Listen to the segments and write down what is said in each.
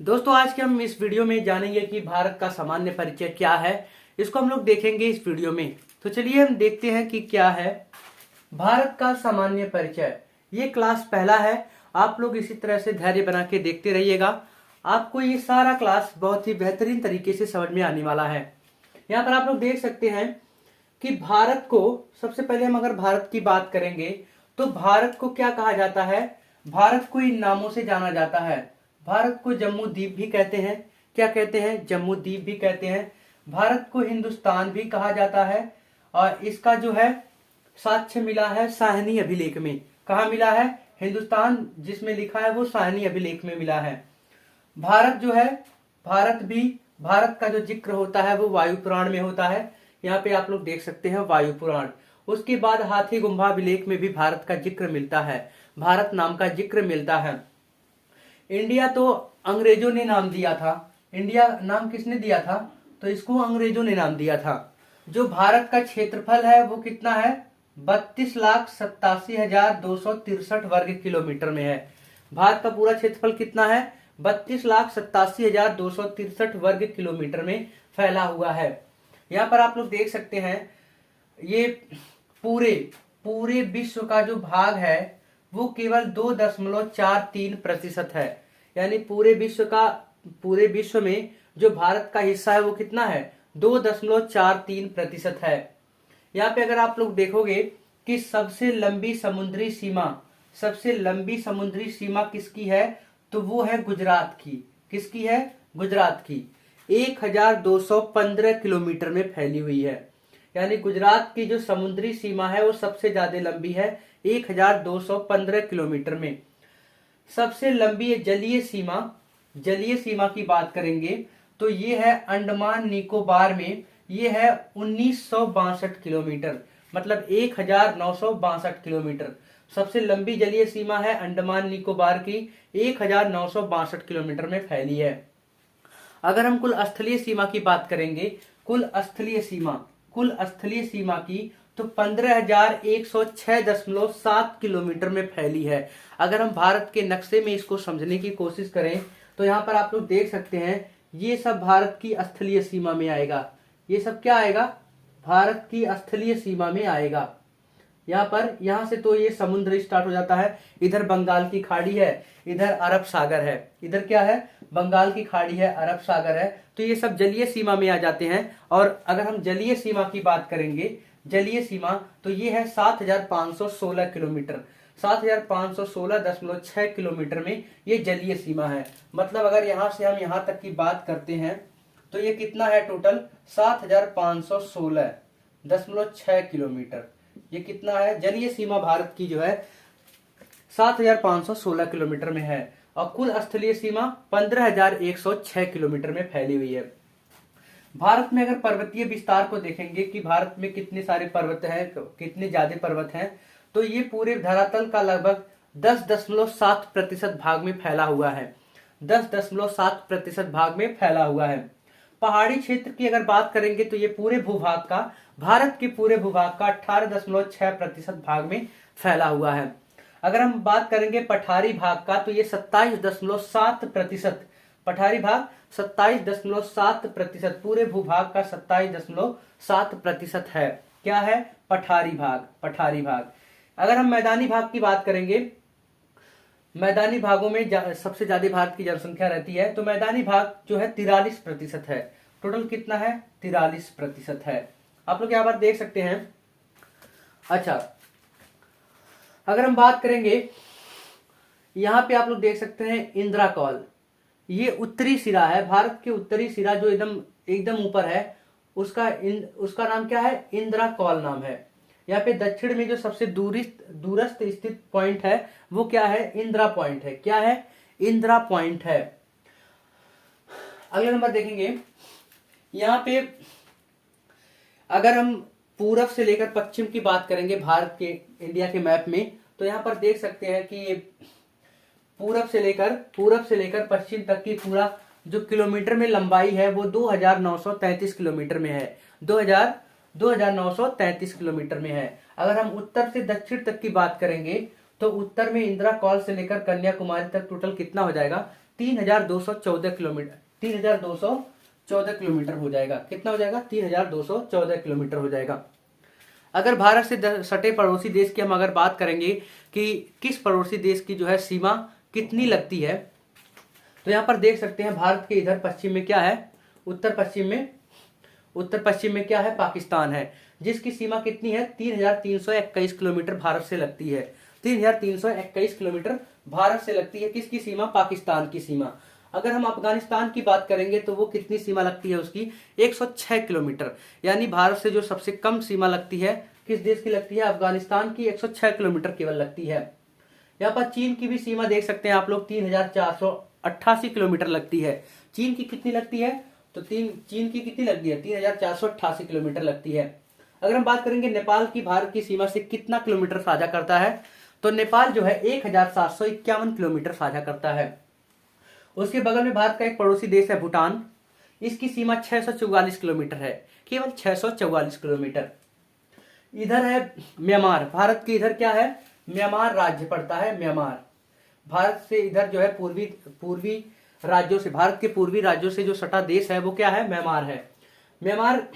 दोस्तों आज के हम इस वीडियो में जानेंगे कि भारत का सामान्य परिचय क्या है। इसको हम लोग देखेंगे इस वीडियो में। तो चलिए हम देखते हैं कि क्या है भारत का सामान्य परिचय। ये क्लास पहला है। आप लोग इसी तरह से धैर्य बना के देखते रहिएगा। आपको ये सारा क्लास बहुत ही बेहतरीन तरीके से समझ में आने वाला है। यहाँ पर आप लोग देख सकते हैं कि भारत को, सबसे पहले हम अगर भारत की बात करेंगे तो भारत को क्या कहा जाता है। भारत को इन नामों से जाना जाता है। भारत को जम्मू द्वीप भी कहते हैं। क्या कहते हैं? जम्मू द्वीप भी कहते हैं। भारत को हिंदुस्तान भी कहा जाता है। और इसका जो है साक्ष्य मिला है साहनी अभिलेख में। कहा मिला है? हिंदुस्तान जिसमें लिखा है वो साहनी अभिलेख में मिला है। भारत जो है, भारत का जो जिक्र होता है वो वायु पुराण में होता है। यहाँ पे आप लोग देख सकते हैं वायु पुराण। उसके बाद हाथी गुम्बा अभिलेख में भी भारत का जिक्र मिलता है। भारत नाम का जिक्र मिलता है। इंडिया तो अंग्रेजों ने नाम दिया था। इंडिया नाम किसने दिया था? तो इसको अंग्रेजों ने नाम दिया था। जो भारत का क्षेत्रफल है वो कितना है? 32,87,263 वर्ग किलोमीटर में है। भारत का पूरा क्षेत्रफल कितना है? 32,87,263 वर्ग किलोमीटर में फैला हुआ है। यहाँ पर आप लोग देख सकते हैं ये पूरे विश्व का जो भाग है वो केवल 2.43% है। यानी पूरे विश्व में जो भारत का हिस्सा है वो कितना है? 2.43% है। यहाँ पे अगर आप लोग देखोगे कि सबसे लंबी समुद्री सीमा किसकी है, तो वो है गुजरात की। किसकी है? गुजरात की। 1215 किलोमीटर में फैली हुई है। यानी गुजरात की जो समुद्री सीमा है वो सबसे ज्यादा लंबी है, 1215 किलोमीटर में। सबसे लंबी जलीय सीमा की बात करेंगे तो ये है अंडमान निकोबार में। ये है 1962 किलोमीटर, मतलब 1962 किलोमीटर। सबसे लंबी जलीय सीमा है अंडमान निकोबार की, 1962 किलोमीटर में फैली है। अगर हम कुल स्थलीय सीमा की बात करेंगे, कुल स्थलीय सीमा की, तो 15,106.7 किलोमीटर में फैली है। अगर हम भारत के नक्शे में इसको समझने की कोशिश करें तो यहाँ पर आप लोग देख सकते हैं ये सब भारत की स्थलीय सीमा में आएगा। ये सब क्या आएगा? भारत की स्थलीय सीमा में आएगा। यहाँ से तो ये समुद्र स्टार्ट हो जाता है। इधर बंगाल की खाड़ी है, इधर अरब सागर है। इधर क्या है? बंगाल की खाड़ी है, अरब सागर है। तो ये सब जलीय सीमा में आ जाते हैं। और अगर हम जलीय सीमा की बात करेंगे, जलीय सीमा, तो ये है 7,516 किलोमीटर। 7,516.6 किलोमीटर में ये जलीय सीमा है। मतलब अगर यहाँ से हम यहाँ तक की बात करते हैं तो ये कितना है टोटल? 7,516.6 किलोमीटर। ये कितना है? जलीय सीमा भारत की जो है 7,516 किलोमीटर में है। और कुल स्थलीय सीमा 15,106 किलोमीटर में फैली हुई है। भारत में अगर पर्वतीय विस्तार को देखेंगे कि भारत में कितने सारे पर्वत हैं, कितने ज्यादा पर्वत हैं, तो ये पूरे धरातल का लगभग 10.7% भाग में फैला हुआ है। 10.7% भाग में फैला हुआ है। पहाड़ी क्षेत्र की अगर बात करेंगे तो ये भारत के पूरे भूभाग का 18.6% भाग में फैला हुआ है। अगर हम बात करेंगे पठारी भाग का तो ये 27.7%। पठारी भाग 27.7%, पूरे भूभाग का 27.7% है। क्या है? पठारी भाग। अगर हम मैदानी भाग की बात करेंगे, मैदानी भागों में सबसे ज्यादा भारत की जनसंख्या रहती है, तो मैदानी भाग जो है 43% है। टोटल कितना है? 43% है। आप लोग यहाँ पर देख सकते हैं। अच्छा, अगर हम बात करेंगे, यहाँ पे आप लोग देख सकते हैं इंदिरा कॉल। ये उत्तरी सिरा है, भारत के उत्तरी सिरा जो एकदम ऊपर है, उसका नाम क्या है? इंदिरा कॉल नाम है। यहाँ पे दक्षिण में जो सबसे दूरस्थ स्थित पॉइंट है वो क्या है? इंदिरा पॉइंट है। क्या है? इंदिरा पॉइंट है। अगला नंबर देखेंगे, यहाँ पे अगर हम पूरब से लेकर पश्चिम की बात करेंगे भारत के, इंडिया के मैप में, तो यहाँ पर देख सकते हैं कि ये पूरब से लेकर पश्चिम तक की पूरा जो किलोमीटर में लंबाई है वो 2,933 किलोमीटर में है। 2,933 किलोमीटर में है। अगर हम उत्तर से दक्षिण तक की बात करेंगे तो उत्तर में इंदिरा कॉल से लेकर कन्याकुमारी तक टोटल कितना हो जाएगा? 3214 किलोमीटर, 3214 किलोमीटर हो जाएगा। कितना हो जाएगा? 3214 किलोमीटर हो जाएगा। अगर भारत से सटे पड़ोसी देश की हम अगर बात करेंगे कि किस पड़ोसी देश की जो है सीमा कितनी लगती है, तो यहाँ पर देख सकते हैं भारत के इधर पश्चिम में क्या है, उत्तर पश्चिम में क्या है, पाकिस्तान है, जिसकी सीमा कितनी है, 3321 किलोमीटर भारत से लगती है। 3321 किलोमीटर भारत से लगती है किसकी सीमा? पाकिस्तान की सीमा। अगर हम अफगानिस्तान की बात करेंगे तो वो कितनी सीमा लगती है उसकी? 106 किलोमीटर। यानी भारत से जो सबसे कम सीमा लगती है किस देश की लगती है? अफगानिस्तान की 106 किलोमीटर केवल लगती है। यहाँ पर चीन की भी सीमा देख सकते हैं आप लोग, 3488 किलोमीटर लगती है। चीन की कितनी लगती है? तो चीन की कितनी लगती है? 3488 किलोमीटर लगती है। अगर हम बात करेंगे नेपाल की भारत की सीमा से कितना किलोमीटर साझा करता है, तो नेपाल जो है 1751 किलोमीटर साझा करता है। उसके बगल में भारत का एक पड़ोसी देश है भूटान, इसकी सीमा 644 किलोमीटर है, केवल 644 किलोमीटर। इधर है म्यांमार, भारत के इधर क्या है? म्यांमार राज्य पड़ता है। म्यांमार भारत से इधर जो है पूर्वी राज्यों से, भारत के पूर्वी राज्यों से जो सटा देश है वो क्या है? म्यांमार है। म्यांमार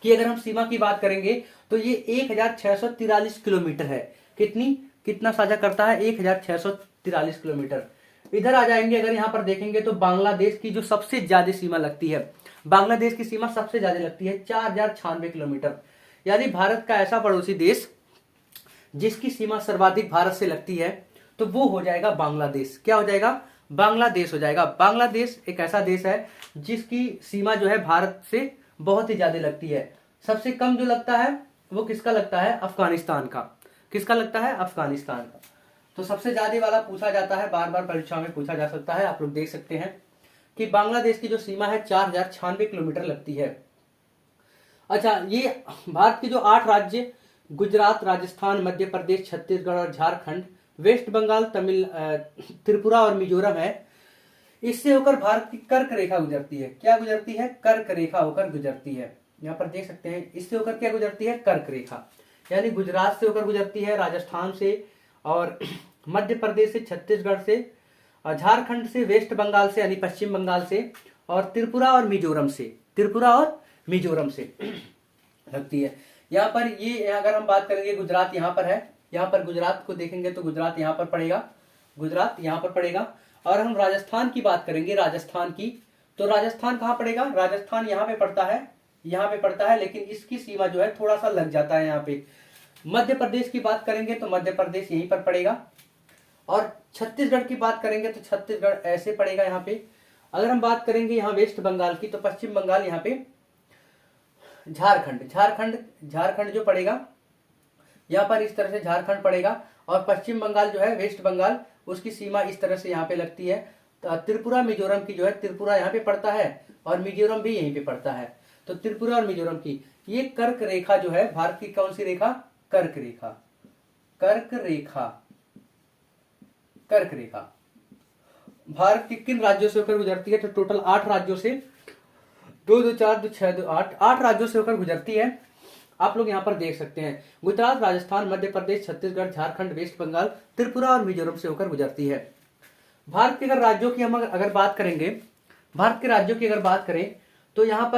की अगर हम सीमा की बात करेंगे तो ये 1643 किलोमीटर है। कितना साझा करता है? 1643 किलोमीटर। इधर आ जाएंगे, अगर यहाँ पर देखेंगे तो बांग्लादेश की जो सबसे ज्यादा सीमा लगती है, बांग्लादेश की सीमा सबसे ज्यादा लगती है 4096 किलोमीटर। यानी भारत का ऐसा पड़ोसी देश जिसकी सीमा सर्वाधिक भारत से लगती है तो वो हो जाएगा बांग्लादेश। क्या हो जाएगा? बांग्लादेश हो जाएगा। बांग्लादेश एक ऐसा देश है जिसकी सीमा जो है भारत से बहुत ही ज्यादा लगती है। सबसे कम जो लगता है वो किसका लगता है? अफगानिस्तान का। किसका लगता है? अफगानिस्तान का। तो सबसे ज्यादा वाला पूछा जाता है, बार बार परीक्षा में पूछा जा सकता है। आप लोग देख सकते हैं कि बांग्लादेश की जो सीमा है 4096 किलोमीटर लगती है। अच्छा, ये भारत के जो 8 राज्य गुजरात, राजस्थान, मध्य प्रदेश, छत्तीसगढ़ और झारखंड, वेस्ट बंगाल, त्रिपुरा और मिजोरम है, इससे होकर भारत की कर्क रेखा गुजरती है। क्या गुजरती है? कर्क रेखा होकर गुजरती है। यहाँ पर देख सकते हैं, इससे होकर क्या गुजरती है? कर्क रेखा। यानी गुजरात से होकर गुजरती है, राजस्थान से और मध्य प्रदेश से, छत्तीसगढ़ से, झारखंड से, वेस्ट बंगाल से यानी पश्चिम बंगाल से, और त्रिपुरा और मिजोरम से लगती है। यहाँ पर ये अगर हम बात करेंगे, गुजरात यहाँ पर है, यहाँ पर गुजरात को देखेंगे तो गुजरात यहाँ पर पड़ेगा, गुजरात यहाँ पर पड़ेगा। और हम राजस्थान की बात करेंगे, राजस्थान की, तो राजस्थान कहाँ पड़ेगा? राजस्थान यहाँ पे पड़ता है, यहाँ पे पड़ता है, लेकिन इसकी सीमा जो है थोड़ा सा लग जाता है यहाँ पे। मध्य प्रदेश की बात करेंगे तो मध्य प्रदेश यहीं पर पड़ेगा, और छत्तीसगढ़ की बात करेंगे तो छत्तीसगढ़ ऐसे पड़ेगा यहाँ पे। अगर हम बात करेंगे यहाँ वेस्ट बंगाल की, तो पश्चिम बंगाल यहाँ पे, झारखंड जो पड़ेगा यहाँ पर इस तरह से झारखंड पड़ेगा, और पश्चिम बंगाल जो है वेस्ट बंगाल, उसकी सीमा इस तरह से यहाँ पे लगती है। त्रिपुरा मिजोरम की जो है, त्रिपुरा यहाँ पे पड़ता है और मिजोरम भी यहीं पे पड़ता है। तो त्रिपुरा और मिजोरम की ये कर्क रेखा जो है, भारत की कौन सी रेखा? कर्क रेखा। भारत की किन राज्यों से होकर गुजरती है? तो टोटल 8 राज्यों से, 2 2 4 2 6 2 8 राज्यों से होकर गुजरती है। आप लोग यहाँ पर देख सकते हैं, गुजरात, राजस्थान, मध्य प्रदेश, छत्तीसगढ़, झारखंड, वेस्ट बंगाल, त्रिपुरा और मिजोरम से होकर गुजरती है। भारत के अगर राज्यों की हम अगर बात करेंगे, भारत के राज्यों की अगर बात करें तो यहाँ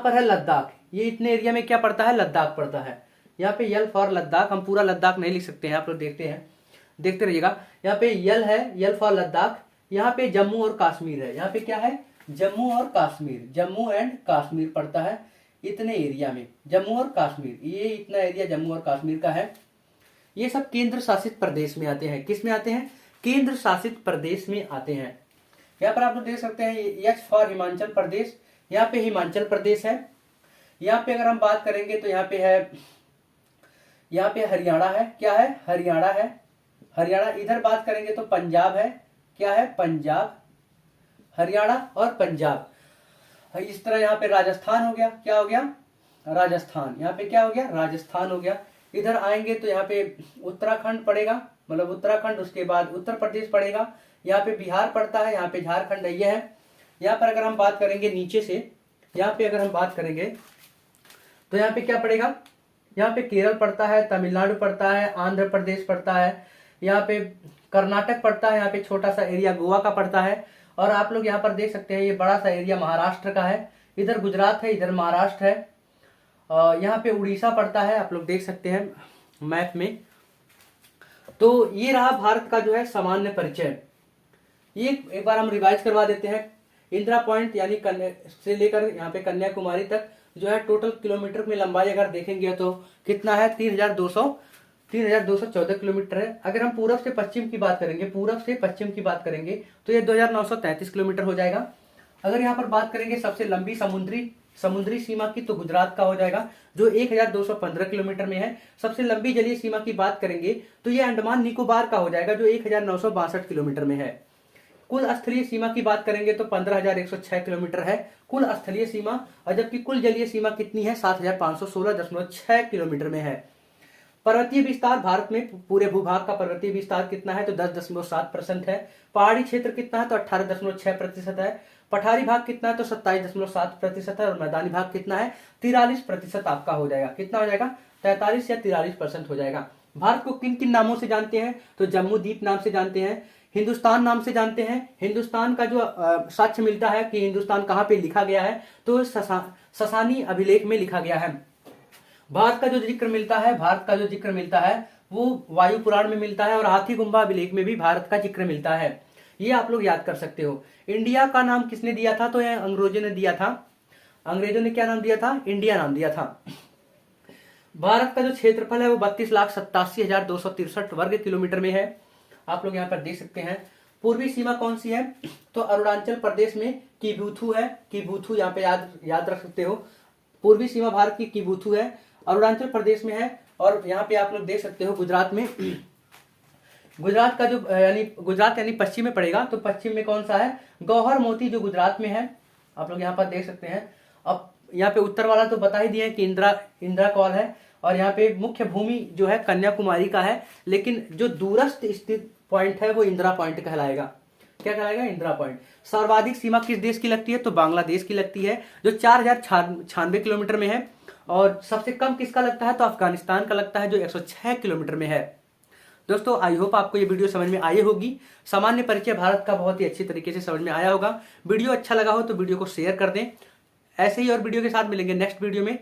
पर है लद्दाख। ये इतने एरिया में क्या पड़ता है? लद्दाख पड़ता है। यहाँ पे यल फॉर लद्दाख, हम पूरा लद्दाख नहीं लिख सकते हैं, आप लोग देखते रहिएगा। यहाँ पे यल है, यल फॉर लद्दाख। यहाँ पे जम्मू और कश्मीर है, यहाँ पे क्या है? जम्मू और कश्मीर, जम्मू एंड कश्मीर पड़ता है इतने एरिया में। जम्मू और कश्मीर, ये इतना एरिया जम्मू और कश्मीर का है। ये सब केंद्र शासित प्रदेश में आते हैं। किस में आते हैं? केंद्र शासित प्रदेश में आते हैं। यहाँ पर आप लोग देख सकते हैं, एच फॉर हिमाचल प्रदेश, यहाँ पे हिमाचल प्रदेश है। यहाँ पे अगर हम बात करेंगे तो यहाँ पे है, यहाँ पे हरियाणा है। क्या है? हरियाणा है, हरियाणा। इधर बात करेंगे तो पंजाब है। क्या है? पंजाब, हरियाणा और पंजाब। इस तरह यहाँ पे राजस्थान हो गया। क्या हो गया? राजस्थान। यहाँ पे क्या हो गया? राजस्थान हो गया। इधर आएंगे तो यहाँ पे उत्तराखंड पड़ेगा, मतलब उत्तराखंड, उसके बाद उत्तर प्रदेश पड़ेगा, यहाँ पे बिहार पड़ता है, यहाँ पे झारखंड है, ये है। यहाँ पर अगर हम बात करेंगे नीचे से, यहाँ पे अगर हम बात करेंगे तो यहाँ पे क्या पड़ेगा? यहाँ पे केरल पड़ता है, तमिलनाडु पड़ता है, आंध्र प्रदेश पड़ता है, यहाँ पे कर्नाटक पड़ता है, यहाँ पे छोटा सा एरिया गोवा का पड़ता है, और आप लोग यहाँ पर देख सकते हैं ये बड़ा सा एरिया महाराष्ट्र का है, इधर गुजरात है, इधर महाराष्ट्र है, यहाँ पे उड़ीसा पड़ता है, आप लोग देख सकते हैं मैप में। तो ये रहा भारत का जो है सामान्य परिचय। ये एक बार हम रिवाइज करवा देते हैं। इंदिरा पॉइंट यानी से लेकर यहाँ पे कन्याकुमारी तक जो है टोटल किलोमीटर में लंबाई अगर देखेंगे तो कितना है, 3214 किलोमीटर है। अगर हम पूरब से पश्चिम की बात करेंगे, पूरब से पश्चिम की बात करेंगे तो ये 2933 किलोमीटर हो जाएगा। अगर यहाँ पर बात करेंगे सबसे लंबी समुद्री सीमा की तो गुजरात का हो जाएगा जो 1215 किलोमीटर में है। सबसे लंबी जलीय सीमा की बात करेंगे तो ये अंडमान निकोबार का हो जाएगा जो 1962 किलोमीटर में है। कुल स्थलीय सीमा की बात करेंगे तो 15,106 किलोमीटर है कुल स्थलीय सीमा, और जबकि कुल जलीय सीमा कितनी है, 7,516.6 किलोमीटर में है। पर्वतीय विस्तार भारत में पूरे भूभाग का पर्वतीय विस्तार कितना है तो 10.7% है। पहाड़ी क्षेत्र कितना है तो 18.6% है। पठारी भाग कितना है तो 27.7% है, और मैदानी भाग कितना है 43% आपका हो जाएगा। कितना हो जाएगा, 43 या 43% हो जाएगा। भारत को किन किन नामों से जानते हैं तो जम्मू द्वीप नाम से जानते हैं, हिंदुस्तान नाम से जानते हैं। हिंदुस्तान का जो साक्ष्य मिलता है कि हिंदुस्तान कहाँ पे लिखा गया है तो ससानी अभिलेख में लिखा गया है। भारत का जो जिक्र मिलता है वो वायु पुराण में मिलता है, और हाथी गुम्बा अभिलेख में भी भारत का जिक्र मिलता है। ये आप लोग याद कर सकते हो। इंडिया का नाम किसने दिया था तो यह अंग्रेजों ने दिया था। अंग्रेजों ने क्या नाम दिया था, इंडिया नाम दिया था। भारत का जो क्षेत्रफल है वो 32,87,263 वर्ग किलोमीटर में है। आप लोग यहाँ पर देख सकते हैं। पूर्वी सीमा कौन सी है तो अरुणाचल प्रदेश में किबुथु है। किबुथु यहाँ पे याद रख सकते हो। पूर्वी सीमा भारत की किबुथु है, अरुणाचल प्रदेश में है। और यहाँ पे आप लोग देख सकते हो गुजरात में, गुजरात का जो गुजरात यानी पश्चिम में पड़ेगा तो पश्चिम में कौन सा है, गौहर मोती जो गुजरात में है। आप लोग यहाँ पर देख सकते हैं। अब यहाँ पे उत्तर वाला तो बता ही दिया कि इंदिरा कॉल है, और यहाँ पे मुख्य भूमि जो है कन्याकुमारी का है, लेकिन जो दूरस्थ स्थित पॉइंट है वो इंदिरा पॉइंट कहलाएगा। क्या कहलाएगा, इंदिरा पॉइंट। सर्वाधिक सीमा किस देश की लगती है तो बांग्लादेश की लगती है जो 4096 किलोमीटर में है, और सबसे कम किसका लगता है तो अफगानिस्तान का लगता है जो 106 किलोमीटर में है। दोस्तों आई होप आपको ये वीडियो समझ में आई होगी। सामान्य परिचय भारत का बहुत ही अच्छी तरीके से समझ में आया होगा। वीडियो अच्छा लगा हो तो वीडियो को शेयर कर दें। ऐसे ही और वीडियो के साथ मिलेंगे नेक्स्ट वीडियो में।